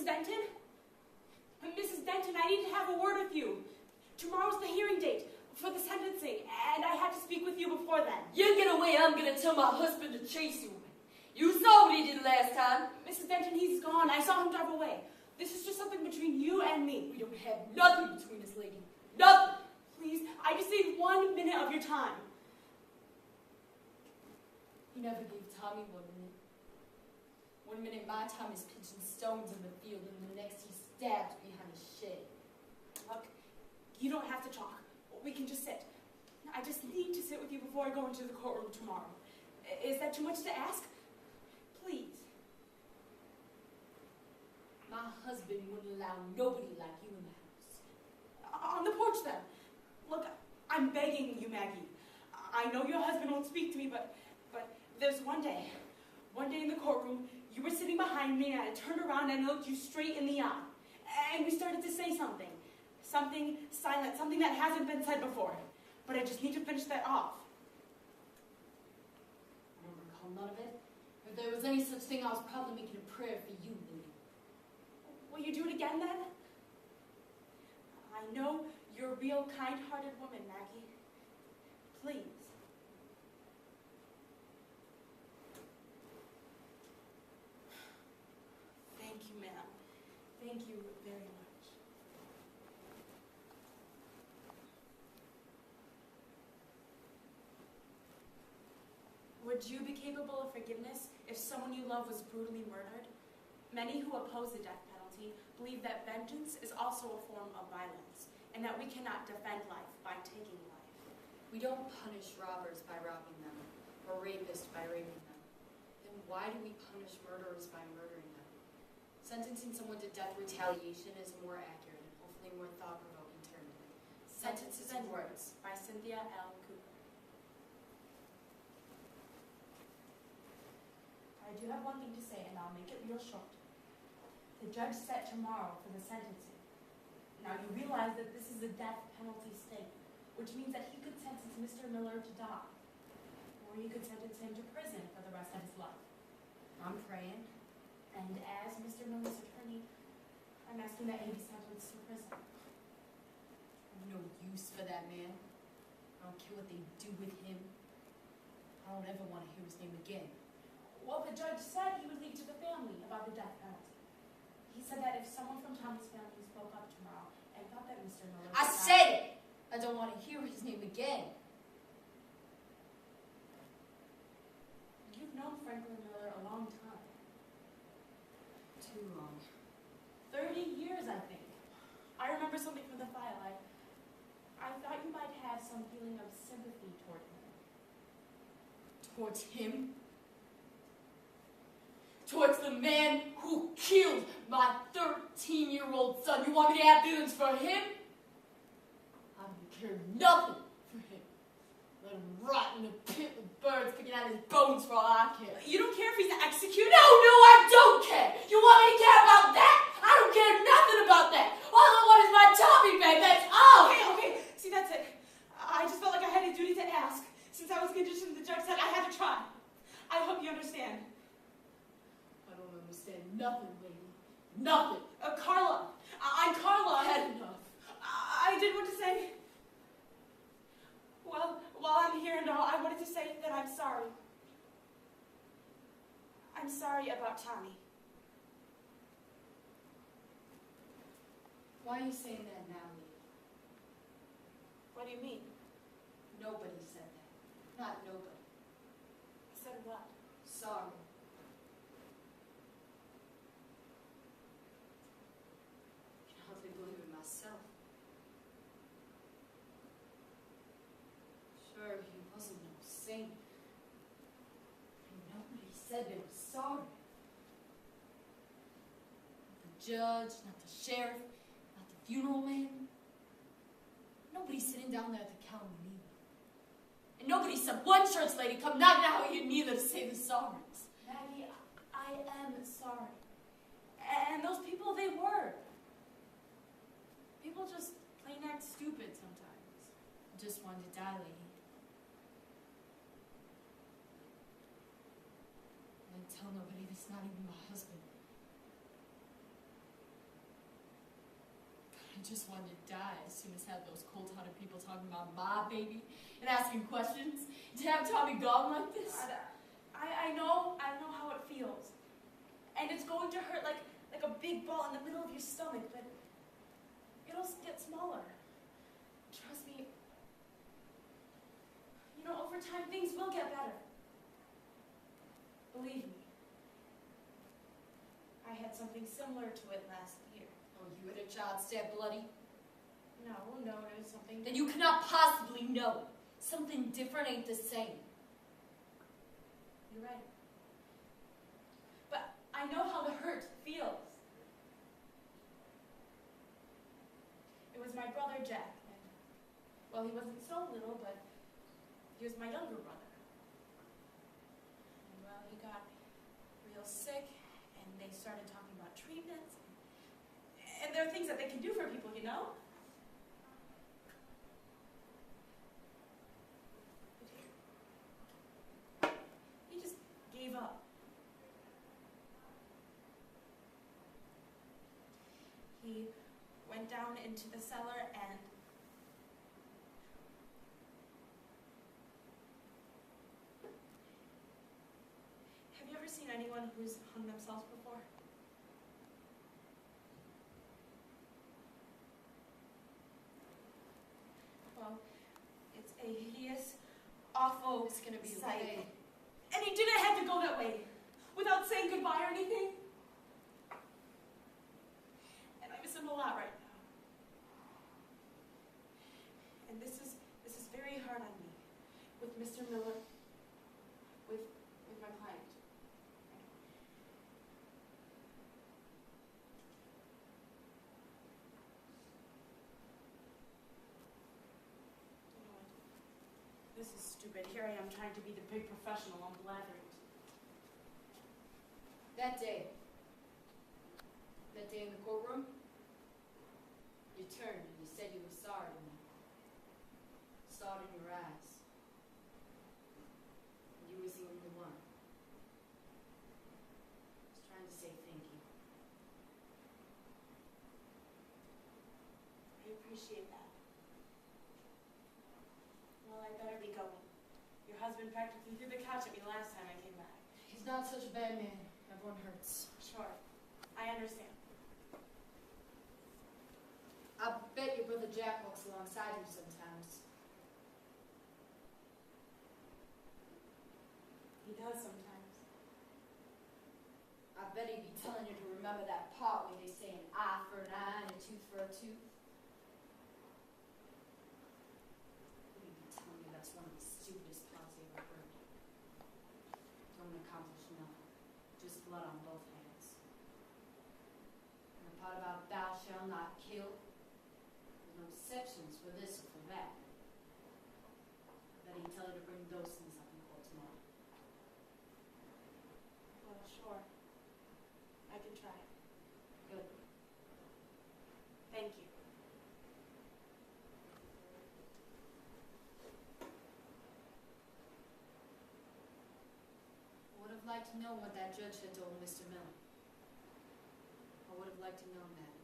Denton? Mrs. Denton, I need to have a word with you. Tomorrow's the hearing date for the sentencing, and I have to speak with you before then. You get away, I'm gonna tell my husband to chase you away. You saw what he did last time. Mrs. Denton, he's gone. I saw him drive away. This is just something between you and me. We don't have nothing between us, lady. Nothing. Please, I just need 1 minute of your time. He never gave Tommy 1 minute. 1 minute my time is pitching stones in the field, and the next he's stabbed behind a shed. Look, you don't have to talk. We can just sit. I just need to sit with you before I go into the courtroom tomorrow. Is that too much to ask? Please. My husband wouldn't allow nobody like you in the house. On the porch, then. Look, I'm begging you, Maggie. I know your husband won't speak to me, but there's one day in the courtroom, you were sitting behind me, and I turned around and I looked you straight in the eye. And we started to say something. Something silent, something that hasn't been said before. But I just need to finish that off. I don't recall none of it. If there was any such thing, I was probably making a prayer for you, lady. Will you do it again, then? I know you're a real kind-hearted woman, Maggie. Please. Thank you, ma'am. Thank you very much. Would you be capable of forgiveness if someone you love was brutally murdered? Many who oppose the death penalty believe that vengeance is also a form of violence, and that we cannot defend life by taking life. We don't punish robbers by robbing them, or rapists by raping them. Then why do we punish murderers by murdering them? Sentencing someone to death retaliation is a more accurate and hopefully more thought-provoking term. Sentences and Words by Cynthia L. Cooper. I do have one thing to say, and I'll make it real short. The judge set tomorrow for the sentencing. Now you realize that this is a death penalty state, which means that he could sentence Mr. Miller to die, or he could sentence him to prison for the rest of his life. I'm praying. And as Mr. Miller's attorney, I'm asking that he be sentenced to prison. I have no use for that man. I don't care what they do with him. I don't ever want to hear his name again. Well, the judge said he would leave to the family about the death penalty. He said that if someone from Tommy's family spoke up tomorrow and thought that Mr. Miller... I said it! I don't want to hear his name again. You've known Franklin Miller a long time. Too long. 30 years, I think. I remember something from the file. I thought you might have some feeling of sympathy toward him. Towards him? Towards the man who killed my 13-year-old son. You want me to have feelings for him? I don't care nothing for him. Let him rot in a pit with birds picking out his bones for all I care. You don't care if he's executed? No, I don't care! You want me to care about that? I don't care nothing about that! All I want is my Tommy back, that's all! Okay, see, that's it. I just felt like I had a duty to ask. Since I was conditioned, the judge said I had to try. I hope you understand. I don't understand nothing, lady. Nothing. Carla. I'm Carla. I had enough. I did want to say... Well, while I'm here and all, I wanted to say that I'm sorry. I'm sorry about Tommy. Why are you saying that now, lady? What do you mean? Nobody said that. Not nobody. Said what? Sorry. I can hardly believe it myself. Sure, he wasn't no saint. And nobody said they were sorry. Not the judge, not the sheriff, not the funeral man. Nobody's sitting down there at the counter either. And nobody said one church lady come knocking out your knee to say the sorries. Maggie, I am sorry. And those people, they were. People just plain act stupid sometimes. I just wanted to die, lady. I didn't tell nobody that's not even my husband. I just wanted to die as soon as had those cold-hearted people talking about my baby and asking questions. To have Tommy gone like this. I know how it feels. And it's going to hurt like a big ball in the middle of your stomach, but it'll get smaller. Trust me. You know, over time, things will get better. Believe me. I had something similar to it last year. Oh, you had a child stabbed bloody? No, it was something... Then you cannot possibly know. Something different ain't the same. You're right. But I know how the hurt feels. It was my brother, Jack. And, well, he wasn't so little, but he was my younger brother. And, well, he got real sick, and they started talking about treatments. And there are things that they can do for people, you know? But he just gave up. He went down into the cellar and have you ever seen anyone who's hung themselves before? Well, it's a hideous, awful It's gonna be sight. okay. And he didn't have to go that way without saying goodbye or anything. And I miss him a lot right now. And this is very hard on me. With Mr. Miller, with my client. You know what? This is stupid. Here I am trying to be the big professional. I'm blathering. That day in the courtroom, you turned and you said you were sorry to me. Saw it in your eyes. And you was the only one. I was trying to say thank you. I appreciate that. Well, I better be going. Your husband practically threw the couch at me last time I came back. He's not such a bad man. Everyone hurts. Sure. I understand. I bet your brother Jack walks alongside you sometimes. He does sometimes. I bet he'd be telling you to remember that part where they say an eye for an eye and a tooth for a tooth. He'd be telling you that's one of the stupidest plots he ever heard. Don't accomplish nothing. Just blood on both hands. And the part about thou shalt not kill, there's no exceptions for this or for that. I bet he'd tell you to bring those things up in court tomorrow. Well, sure. I can try. Good. Thank you. I would have liked to know what that judge had told Mr. Miller. I would have liked to know that.